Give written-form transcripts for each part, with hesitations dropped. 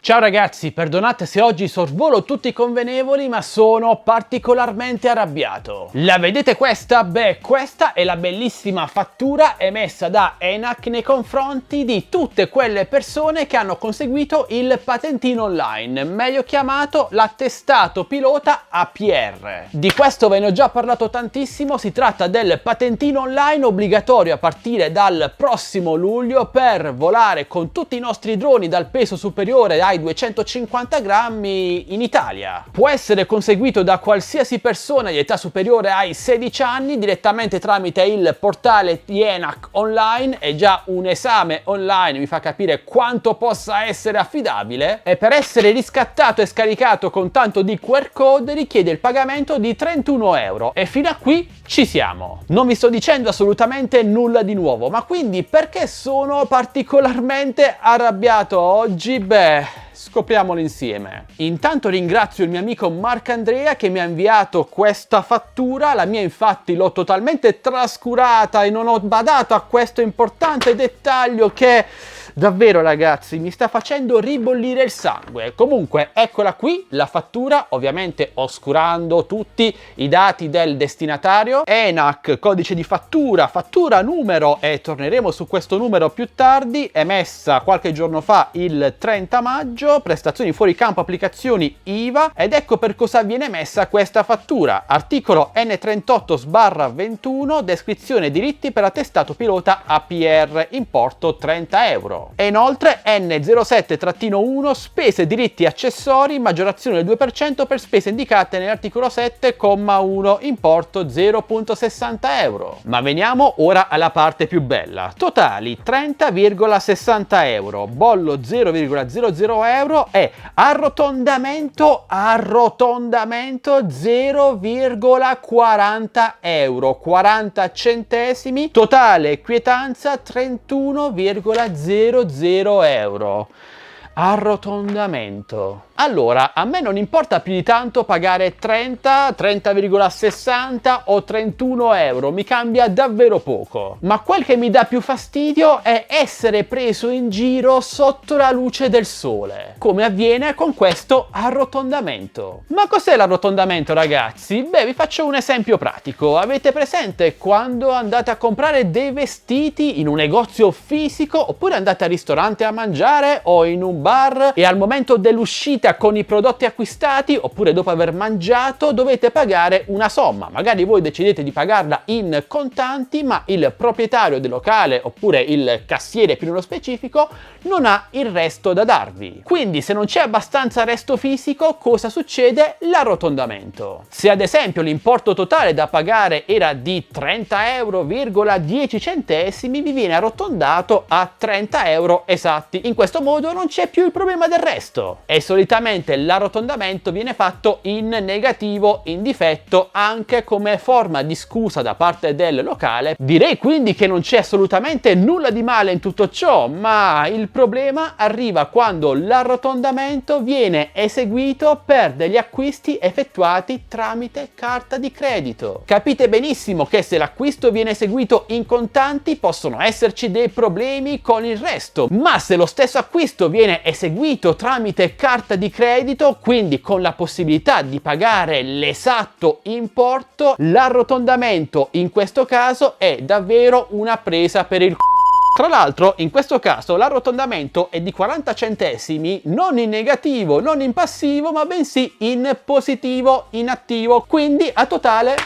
Ciao ragazzi, perdonate se oggi sorvolo tutti i convenevoli, ma sono particolarmente arrabbiato. La vedete questa? Beh, questa è la bellissima fattura emessa da ENAC nei confronti di tutte quelle persone che hanno conseguito il patentino online, meglio chiamato l'attestato pilota APR. Di questo ve ne ho già parlato tantissimo, si tratta del patentino online obbligatorio a partire dal prossimo luglio per volare con tutti i nostri droni dal peso superiore ai 250 grammi in Italia. Può essere conseguito da qualsiasi persona di età superiore ai 16 anni direttamente tramite il portale di ENAC online, e già un esame online mi fa capire quanto possa essere affidabile, e per essere riscattato e scaricato con tanto di QR code richiede il pagamento di 31 euro e fino a qui ci siamo. Non vi sto dicendo assolutamente nulla di nuovo, ma quindi perché sono particolarmente arrabbiato oggi? Beh, scopriamolo insieme. Intanto ringrazio il mio amico Marcandrea che mi ha inviato questa fattura. La mia infatti l'ho totalmente trascurata e non ho badato a questo importante dettaglio che davvero, ragazzi, mi sta facendo ribollire il sangue. Comunque, eccola qui, la fattura, ovviamente oscurando tutti i dati del destinatario. ENAC, codice di fattura, fattura numero, e torneremo su questo numero più tardi, emessa qualche giorno fa il 30 maggio, prestazioni fuori campo, applicazioni IVA, ed ecco per cosa viene emessa questa fattura. Articolo N38/21, descrizione diritti per attestato pilota APR, importo 30 euro. E inoltre N07-1 spese, diritti accessori, maggiorazione del 2% per spese indicate nell'articolo 7,1, importo 0,60 euro. Ma veniamo ora alla parte più bella. Totali 30,60 euro, bollo 0,00 euro e arrotondamento 0,40 euro, 40 centesimi, totale quietanza 31,00 euro. Arrotondamento. Allora, a me non importa più di tanto pagare 30,60 o 31 euro, mi cambia davvero poco. Ma quel che mi dà più fastidio è essere preso in giro sotto la luce del sole, come avviene con questo arrotondamento. Ma cos'è l'arrotondamento, ragazzi? Beh, vi faccio un esempio pratico. Avete presente quando andate a comprare dei vestiti in un negozio fisico, oppure andate al ristorante a mangiare o in un bar e al momento dell'uscita con i prodotti acquistati, oppure dopo aver mangiato, dovete pagare una somma. Magari voi decidete di pagarla in contanti, ma il proprietario del locale oppure il cassiere più nello specifico non ha il resto da darvi. Quindi se non c'è abbastanza resto fisico, cosa succede? L'arrotondamento. Se ad esempio l'importo totale da pagare era di 30 euro,10 centesimi, vi viene arrotondato a 30 euro esatti. In questo modo non c'è più il problema del resto. E solitamente l'arrotondamento viene fatto in negativo, in difetto, anche come forma di scusa da parte del locale. Direi quindi che non c'è assolutamente nulla di male in tutto ciò, ma il problema arriva quando l'arrotondamento viene eseguito per degli acquisti effettuati tramite carta di credito. Capite benissimo che se l'acquisto viene eseguito in contanti possono esserci dei problemi con il resto, ma se lo stesso acquisto viene eseguito tramite carta di credito, quindi con la possibilità di pagare l'esatto importo, l'arrotondamento in questo caso è davvero una presa per il c***o. Tra l'altro, in questo caso l'arrotondamento è di 40 centesimi, non in negativo, non in passivo, ma bensì in positivo, in attivo, quindi a totale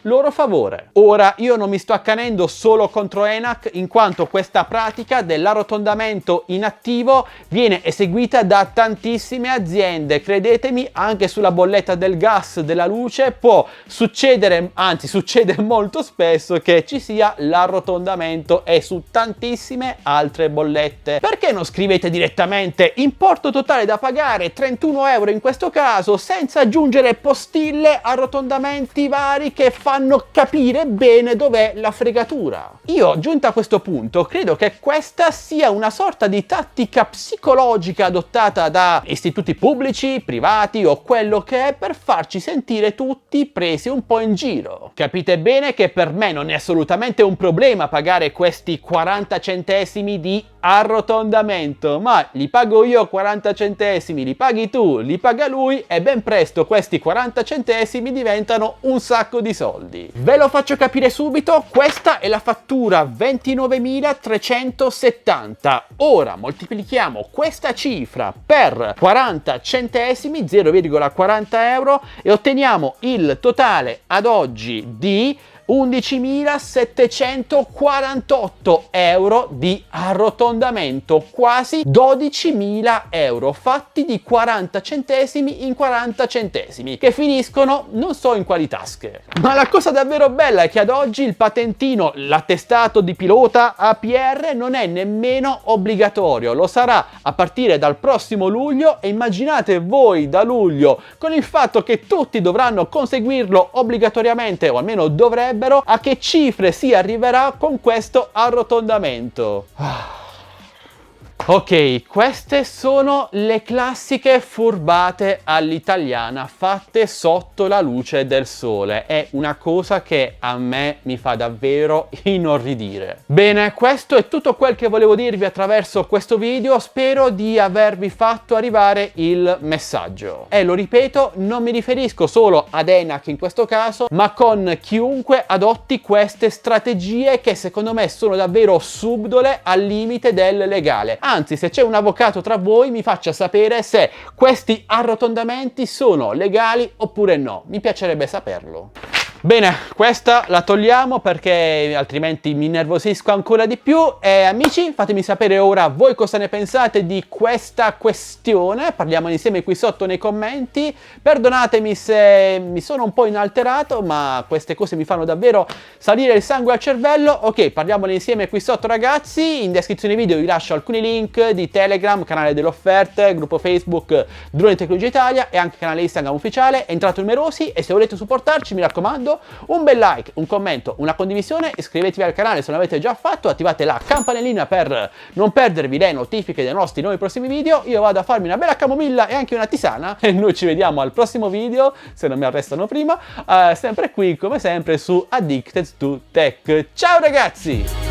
loro favore. Ora, io non mi sto accanendo solo contro ENAC, in quanto questa pratica dell'arrotondamento in attivo viene eseguita da tantissime aziende. Credetemi, anche sulla bolletta del gas, della luce, può succedere, anzi succede molto spesso, che ci sia l'arrotondamento, e su tantissime altre bollette. Perché non scrivete direttamente importo totale da pagare 31 euro in questo caso, senza aggiungere postille, arrotondamenti vari che fanno fanno capire bene dov'è la fregatura. Io, giunto a questo punto, credo che questa sia una sorta di tattica psicologica adottata da istituti pubblici, privati o quello che è, per farci sentire tutti presi un po' in giro. Capite bene che per me non è assolutamente un problema pagare questi 40 centesimi di arrotondamento, ma li pago io 40 centesimi, li paghi tu, li paga lui e ben presto questi 40 centesimi diventano un sacco di soldi. Ve lo faccio capire subito, questa è la fattura 29.370. Ora moltiplichiamo questa cifra per 40 centesimi, 0,40 euro, e otteniamo il totale ad oggi di 11.748 euro di arrotondamento, quasi 12.000 euro fatti di 40 centesimi in 40 centesimi che finiscono non so in quali tasche. Ma la cosa davvero bella è che ad oggi il patentino, l'attestato di pilota APR, non è nemmeno obbligatorio, lo sarà a partire dal prossimo luglio, e immaginate voi da luglio, con il fatto che tutti dovranno conseguirlo obbligatoriamente, o almeno dovrebbero, a che cifre si arriverà con questo arrotondamento. Ok, queste sono le classiche furbate all'italiana fatte sotto la luce del sole. È una cosa che a me mi fa davvero inorridire. Bene, questo è tutto quel che volevo dirvi attraverso questo video. Spero di avervi fatto arrivare il messaggio. E lo ripeto, non mi riferisco solo ad ENAC in questo caso, ma con chiunque adotti queste strategie che secondo me sono davvero subdole, al limite del legale. Anzi, se c'è un avvocato tra voi, mi faccia sapere se questi arrotondamenti sono legali oppure no. Mi piacerebbe saperlo. Bene, questa la togliamo perché altrimenti mi innervosisco ancora di più. E amici, fatemi sapere ora voi cosa ne pensate di questa questione. Parliamo insieme qui sotto nei commenti. Perdonatemi se mi sono un po' inalterato, ma queste cose mi fanno davvero salire il sangue al cervello. Ok, parliamone insieme qui sotto, ragazzi. In descrizione video vi lascio alcuni link di Telegram, canale delle offerte, gruppo Facebook Drone Tecnologia Italia e anche canale Instagram ufficiale. Entrate numerosi e se volete supportarci, mi raccomando, un bel like, un commento, una condivisione, iscrivetevi al canale se non l'avete già fatto, attivate la campanellina per non perdervi le notifiche dei nostri nuovi prossimi video. Io vado a farmi una bella camomilla e anche una tisana e noi ci vediamo al prossimo video, se non mi arrestano prima, sempre qui come sempre su Addicted to Tech. Ciao ragazzi!